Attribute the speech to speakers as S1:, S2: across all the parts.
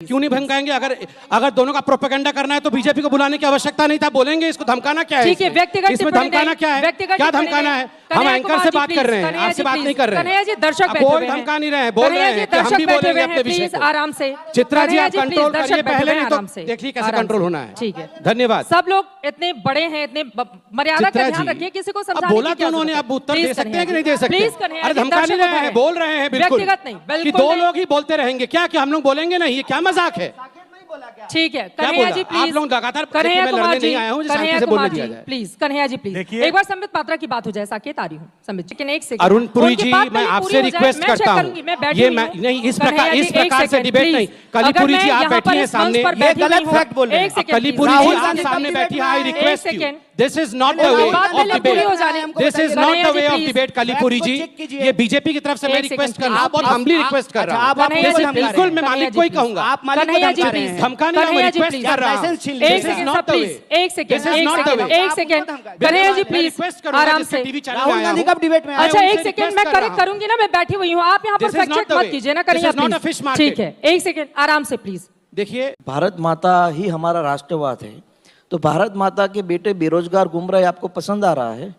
S1: क्यों नहीं धमकाएंगे? अगर दोनों का प्रोपेगेंडा करना है तो बीजेपी को बुलाने की आवश्यकता नहीं था, बोलेंगे। इसको धमकाना क्या है?
S2: ठीक है, व्यक्तिगत
S1: इसमें धमकाना क्या है? क्या धमकाना है? हम एंकर से बात कर रहे हैं, आपसे बात नहीं कर रहे हैं।
S2: कन्हैया जी, दर्शक बैठे हुए हैं,
S1: धमका नहीं रहे हैं, बोल रहे हैं कि हम भी बोलेंगे अपने विषय को।
S2: आराम से
S1: चित्रा जी, आप कंट्रोल करिए पहले, नहीं
S2: आराम
S1: तो
S2: से
S1: देखिए कैसे कंट्रोल होना है।
S2: ठीक है,
S1: धन्यवाद।
S2: सब लोग इतने बड़े हैं, इतने मर्यादा का ध्यान रखिए, किसी को समझाने की
S1: बोला तो उन्होंने, आप उत्तर दे सकते हैं कि नहीं दे सकते?
S2: प्लीज कन्हैया,
S1: अरे धमका नहीं रहे हैं, बोल रहे हैं बिल्कुल
S2: व्यक्तिगत नहीं,
S1: कि
S2: बिल्कुल
S1: दो लोग ही बोलते रहेंगे। क्या हम लोग बोलेंगे नहीं? ये क्या मजाक है?
S2: ठीक है, कन्हैया जी प्लीज,
S1: आप लोग लगातार
S2: कन्हैया कुमार जी,
S1: कन्हैया कुमार जी
S2: प्लीज, कन्हैया जी प्लीज, एक बार संबित पात्रा की बात हो जाए। साकेत आ रही हूँ संबित, लेकिन एक सेकंड।
S1: अरुण पुरी जी, मैं आपसे रिक्वेस्ट करता हूँ, ये नहीं, इस प्रकार से डिबेट नहीं। कलीपुरी जी आप बैठी हैं सामने,
S3: ये गलत फैक्ट बोल रहे हैं।
S1: कलीपुरी जी आप सामने बैठी हैं, I request you, this is not the way of debate, this is not the way of debate. Kalipuri ji, ये बीजेपी की तरफ से मैं रिक्वेस्ट कर रहा हूँ, बहुत हम्बली रिक्वेस्ट कर रहा हूँ। बिल्कुल मैं मालिक को ही कहूंगा,
S3: आप मालिक को धमका रहे हैं।
S1: धमका नहीं, मैं रिक्वेस्ट कर रहा हूँ।
S2: एक सेकंड कन्हैया जी प्लीज, आराम से।
S3: राहुल गांधी कब डिबेट में?
S2: अच्छा एक सेकंड, मैं करेक्ट करूंगी ना, मैं बैठी हुई हूँ, आप यहाँ पर फैक्ट चेक मत कीजिए ना कन्हैया प्लीज। ठीक है, एक सेकंड आराम से प्लीज।
S1: देखिए,
S4: भारत माता ही हमारा राष्ट्रवाद है, तो भारत माता के बेटे बेरोजगार घूम रहे, आपको पसंद आ रहा है?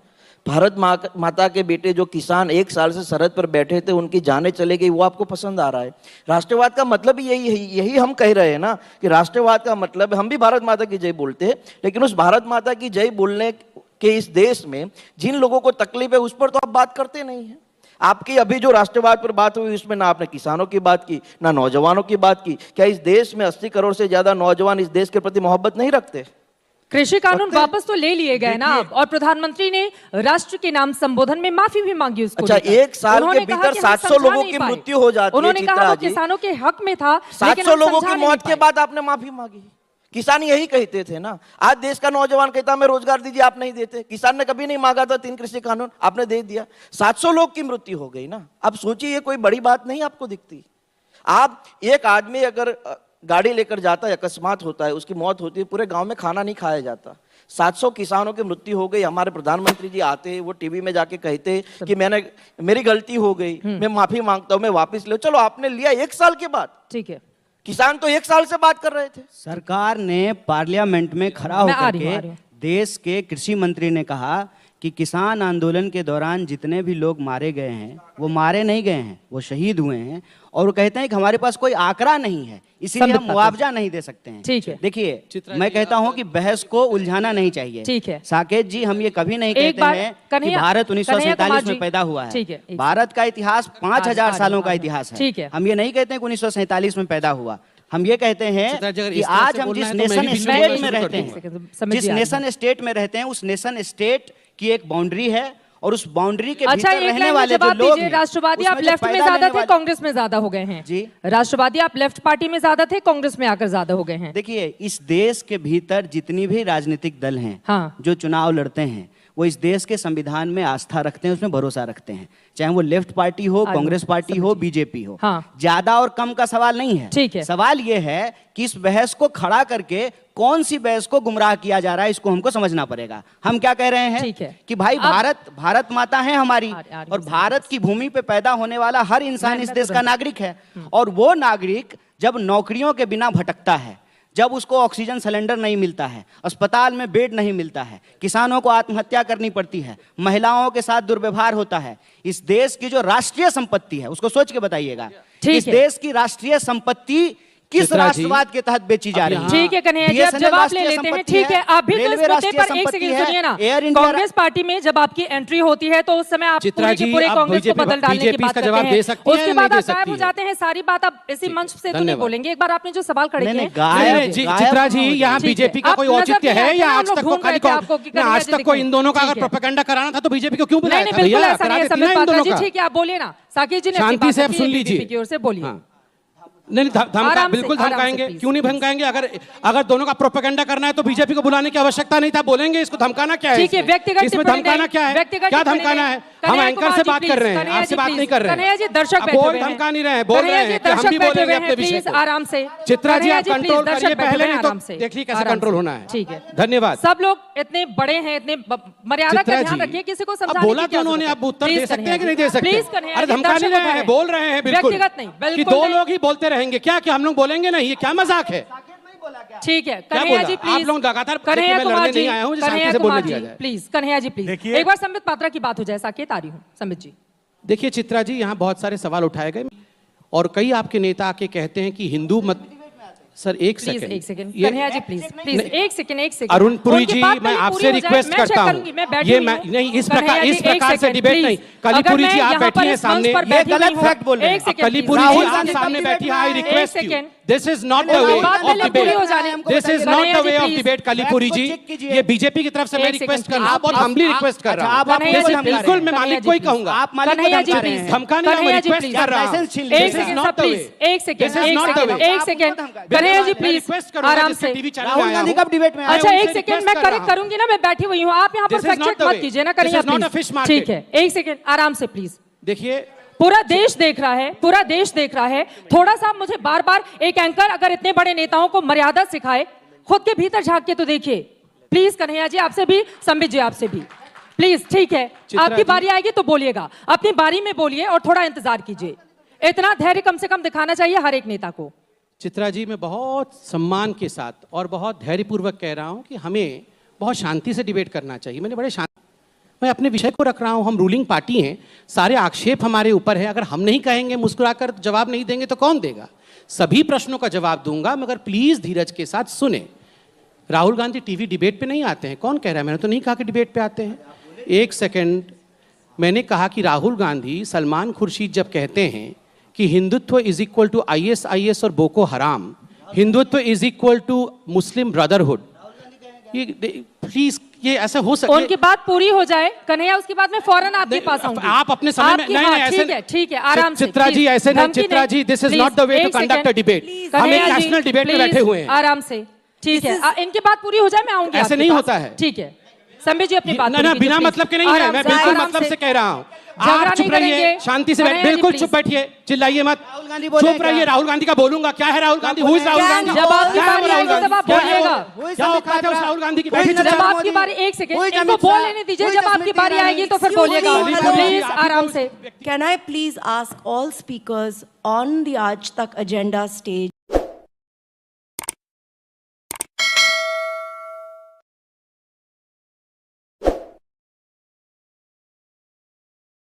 S4: भारत माता के बेटे जो किसान 1 साल से सरहद पर बैठे थे, उनकी जानें चले गई, वो आपको पसंद आ रहा है? राष्ट्रवाद का मतलब यही हम कह रहे हैं ना, कि राष्ट्रवाद का मतलब, हम भी भारत माता की जय बोलते हैं, लेकिन उस भारत माता की जय बोलने के इस देश में जिन लोगों को तकलीफ है, उस पर तो आप बात करते नहीं हैं। आपकी अभी जो राष्ट्रवाद पर बात हुई, उसमें ना आपने किसानों की बात की, ना नौजवानों की बात की। क्या इस देश में 80 करोड़ से ज्यादा नौजवान इस देश के प्रति मोहब्बत नहीं रखते?
S2: कृषि कानून वापस तो ले लिए गए ना आप, और प्रधानमंत्री ने राष्ट्र के नाम संबोधन में माफी भी मांगी उसको।
S4: अच्छा, 1 साल के भीतर 700 लोगों की मृत्यु हो जाती है।
S2: उन्होंने कहा वो किसानों के हक में था,
S4: 700 लोगों की मौत के बाद आपने माफी मांगी। किसान यही कहते थे ना। आज देश का नौजवान कहता हमें रोजगार दीजिए, आप नहीं देते। किसान ने कभी नहीं मांगा था 3 कृषि कानून, आपने दे दिया। 700 लोग की मृत्यु हो गई ना। अब सोचिए, ये कोई बड़ी बात नहीं आपको दिखती? आप एक आदमी अगर गाड़ी लेकर जाता है, अकस्मात होता है, उसकी मौत होती है, पूरे गांव में खाना नहीं खाया जाता। 700 किसानों की मृत्यु हो गई। हमारे प्रधानमंत्री जी आते हैं, वो टीवी में जाके कहते कि मेरी गलती हो गई, मैं माफी मांगता हूं, मैं वापस ले। चलो, आपने लिया 1 साल के बाद।
S2: ठीक है,
S4: किसान तो 1 साल से बात कर रहे थे।
S3: सरकार ने पार्लियामेंट में खड़ा होकर के देश के कृषि मंत्री ने कहा कि किसान आंदोलन के दौरान जितने भी लोग मारे गए हैं, वो मारे नहीं गए हैं, वो शहीद हुए हैं। और वो कहते हैं कि हमारे पास कोई आंकड़ा नहीं है, इसीलिए हम मुआवजा नहीं दे सकते हैं।
S2: ठीक है,
S3: देखिए, मैं कहता हूं कि बहस को उलझाना नहीं चाहिए।
S2: ठीक है
S3: साकेत जी, हम ये कभी नहीं कहते हैं कि भारत 1947 में पैदा हुआ है।
S2: ठीक है,
S3: भारत का इतिहास 5000 सालों का इतिहास है।
S2: ठीक है,
S3: हम ये नहीं कहते हैं कि 1947 में पैदा हुआ। हम ये कहते हैं कि आज हम जिस नेशन स्टेट में रहते हैं, जिस नेशन स्टेट में रहते हैं, उस नेशन स्टेट की एक बाउंड्री है, और उस बाउंड्री के भीतर रहने वाले जो लोग हैं,
S2: राष्ट्रवादी आप लेफ्ट में ज्यादा थे, कांग्रेस में ज्यादा हो गए हैं जी। राष्ट्रवादी आप लेफ्ट पार्टी में ज्यादा थे, कांग्रेस में आकर ज्यादा हो गए हैं।
S3: देखिए, इस देश के भीतर जितनी भी राजनीतिक दल हैं,
S2: हाँ,
S3: जो चुनाव लड़ते हैं, वो इस देश के संविधान में आस्था रखते हैं, उसमें भरोसा रखते हैं, चाहे वो लेफ्ट पार्टी हो, कांग्रेस पार्टी हो, बीजेपी हो।
S2: हाँ,
S3: ज्यादा और कम का सवाल नहीं है।
S2: ठीक है,
S3: सवाल ये है कि इस बहस को खड़ा करके कौन सी बहस को गुमराह किया जा रहा है, इसको हमको समझना पड़ेगा। हम क्या कह रहे हैं कि भाई भारत माता है हमारी, और भारत की भूमि पे पैदा होने वाला हर इंसान इस देश का नागरिक है। और वो नागरिक जब नौकरियों के बिना भटकता है, जब उसको ऑक्सीजन सिलेंडर नहीं मिलता है, अस्पताल में बेड नहीं मिलता है, किसानों को आत्महत्या करनी पड़ती है, महिलाओं के साथ दुर्व्यवहार होता है, इस देश की जो राष्ट्रीय संपत्ति है, उसको सोच के बताइएगा, इस देश की राष्ट्रीय संपत्ति किस राष्ट्रवाद के तहत बेची जा रही है?
S2: ठीक है कन्हैया जी, आप जवाब ले लेते हैं। ठीक है, आप भी तो इस मुद्दे पर एक सेकंड सुनिए ना। कांग्रेस पार्टी में जब आपकी एंट्री होती है, तो उस समय आप पूरे कांग्रेस को बदल डालने की बात करते हैं, उसके बाद आप गायब हो जाते हैं। सारी बात आप इसी मंच से तो नहीं बोलेंगे। एक बार आपने जो सवाल खड़े किए,
S1: चित्रा जी, यहाँ बीजेपी का कोई औचित्य है या आज तक को इन दोनों का अगर प्रोपेगेंडा कराना था तो बीजेपी को क्यों बुलाया?
S2: बिल्कुल ऐसा नहीं है संबित पात्रा जी। ठीक है, आप बोलिए ना, साकेत जी ने
S1: शांति से आप सुन लीजिए,
S2: की ओर से बोलिए।
S1: नहीं, बिल्कुल धमकाएंगे, क्यों नहीं धमकाएंगे? अगर दोनों का प्रोपेगेंडा करना है तो बीजेपी को बुलाने की आवश्यकता नहीं था, बोलेंगे। इसको धमकाना क्या है?
S2: ठीक है, व्यक्तिगत
S1: इसमें धमकाना क्या है? क्या धमकाना है? हम एंकर से बात कर रहे हैं, आपसे बात नहीं कर रहे हैं।
S2: कन्हैया जी दर्शक बैठे हुए हैं,
S1: धमका नहीं रहे हैं, बोल रहे हैं कि हम भी बोलेंगे अपने विषय को।
S2: आराम से
S1: चित्रा जी आप
S2: कन्हैया
S1: कंट्रोल
S2: प्लीज,
S1: करिए
S2: दर्शक
S1: पहले,
S2: बैठे
S1: नहीं
S2: हुए हैं, आराम
S1: तो
S2: से,
S1: देखिए कैसे
S2: आराम
S1: कंट्रोल
S2: से।
S1: होना है।
S2: ठीक है,
S1: धन्यवाद।
S2: सब लोग इतने बड़े हैं, इतने मर्यादा का ध्यान रखिए, किसी को समझाने की
S1: बोला
S2: क्या
S1: तो उन्होंने,
S2: जरूरत
S1: आप
S2: है?
S1: उत्तर
S2: प्लीज
S1: दे सकते
S2: कन्हैया
S1: हैं कि नहीं दे सकते?
S2: प्लीज कन्हैया
S1: अरे
S2: जी,
S1: धमका नहीं
S2: दर्शकों
S1: रहे
S2: को
S1: हैं, बोल रहे हैं बिल्कुल
S2: व्यक्तिगत नहीं,
S1: कि
S2: बिल्कुल
S1: दो
S2: नहीं।
S1: लोग ही बोलते रहेंगे क्या, कि हम लोग बोलेंगे नहीं? ये क्या मजाक है?
S2: ठीक है
S1: क्या
S2: कन्हैया
S1: बोला?
S2: जी
S1: आप
S2: प्लीज,
S1: लोग लगातार
S2: कन्हैया
S1: मैं
S2: कुमार
S1: लड़ने
S2: जी,
S1: नहीं आया हूं, जिसे
S2: कन्हैया
S1: शांति से बोलने
S2: कुमार
S1: दिया
S2: जी
S1: जाए।
S2: प्लीज, कन्हैया जी प्लीज, एक बार संबित पात्रा की बात हो जाए, साकेत आ रही हूँ संबित जी।
S1: देखिए चित्रा जी, यहाँ बहुत सारे सवाल उठाए गए और कई आपके नेता आके कहते हैं कि हिंदू मत। सर एक सेकंड,
S2: एक second Kanhaiya ji please please, एक सेकंड
S1: अरुण पुरी जी, मैं आपसे रिक्वेस्ट करता हूँ, ये मैं नहीं, इस प्रकार से डिबेट नहीं। कलीपुरी जी आप बैठी हैं सामने,
S3: ये गलत फैक्ट बोल रहे हैं।
S1: कलीपुरी जी आप सामने बैठी हैं, I request you, this is not the way of debate, this is not the way of debate. Kalipuri ji, ये बीजेपी की तरफ से मैं रिक्वेस्ट कर रहा हूँ, बहुत हम्बली रिक्वेस्ट कर रहा हूँ। बिल्कुल मैं मालिक को ही कहूंगा,
S3: आप मालिक को धमका रहे हैं।
S1: धमका नहीं, मैं रिक्वेस्ट कर रहा हूँ।
S2: एक सेकंड कन्हैया जी प्लीज, आराम से।
S3: राहुल गांधी कब डिबेट में आए?
S2: अच्छा एक सेकंड मैं करेक्ट करूंगी ना, मैं बैठी हुई हूँ, आप यहाँ पर फैक्ट चेक मत कीजिए ना कन्हैया प्लीज। ठीक है, एक सेकंड आराम से प्लीज।
S1: देखिए
S2: पूरा देश देख रहा है, पूरा देश देख रहा है। थोड़ा सा मुझे बार बार एक एंकर अगर इतने बड़े नेताओं को मर्यादा सिखाए, खुद के भीतर झांक के तो देखिए प्लीज। कन्हैया जी आपसे भी, संबित जी आपसे भी प्लीज। ठीक है, आपकी बारी आएगी तो बोलिएगा, अपनी बारी में बोलिए और थोड़ा इंतजार कीजिए। इतना धैर्य कम से कम दिखाना चाहिए हर एक नेता को।
S1: चित्रा जी, मैं बहुत सम्मान के साथ और बहुत धैर्यपूर्वक कह रहा हूं कि हमें बहुत शांति से डिबेट करना चाहिए। मैंने बड़े मैं अपने विषय को रख रहा हूं, हम रूलिंग पार्टी हैं, सारे आक्षेप हमारे ऊपर है। अगर हम नहीं कहेंगे, मुस्कुराकर जवाब नहीं देंगे तो कौन देगा? सभी प्रश्नों का जवाब दूंगा, मगर प्लीज धीरज के साथ सुने। राहुल गांधी टीवी डिबेट पे नहीं आते हैं, कौन कह रहा है? मैंने तो नहीं कहा कि डिबेट पे आते हैं। एक सेकंड, मैंने कहा कि राहुल गांधी, सलमान खुर्शीद जब कहते हैं कि Hindutva is equal to ISIS और Boko Haram, Hindutva is equal to Muslim Brotherhood, ये प्लीज ये ऐसा हो सकता है?
S2: उनकी बात पूरी हो जाए कन्हैया, उसके बाद मैं फौरन आपके पास आऊंगी।
S1: आप अपने समय में नहीं, ऐसे
S2: ठीक है आराम से।
S1: चित्रा जी ऐसे नहीं, Chitra ji, this is not the way to conduct a debate. हम एक नेशनल डिबेट में बैठे हुए हैं,
S2: आराम से। ठीक है, इनकी बात पूरी हो जाए, मैं आऊंगी।
S1: ऐसे नहीं होता है।
S2: ठीक है, संबित जी अपनी बात
S1: ना बिना मतलब के नहीं है, मैं बिल्कुल मतलब से कह रहा हूँ। आप चुप रहिए, शांति से बैठ, बिल्कुल चुप बैठिए, चिल्लाइए मत, चुप रहिए। राहुल गांधी का बोलूंगा, क्या है राहुल गांधी? Who is Rahul Gandhi?
S2: जब आपकी बारी आएगी तब आप बोलिएगा।
S1: क्या औकात है उस राहुल गांधी की?
S2: जब आपकी बारी, एक सेकंड इनको बोल लेने दीजिए, जब आपकी बारी आएगी तो फिर बोलिएगा प्लीज, आराम से।
S5: Can I please ask all speakers on the Aaj Tak agenda stage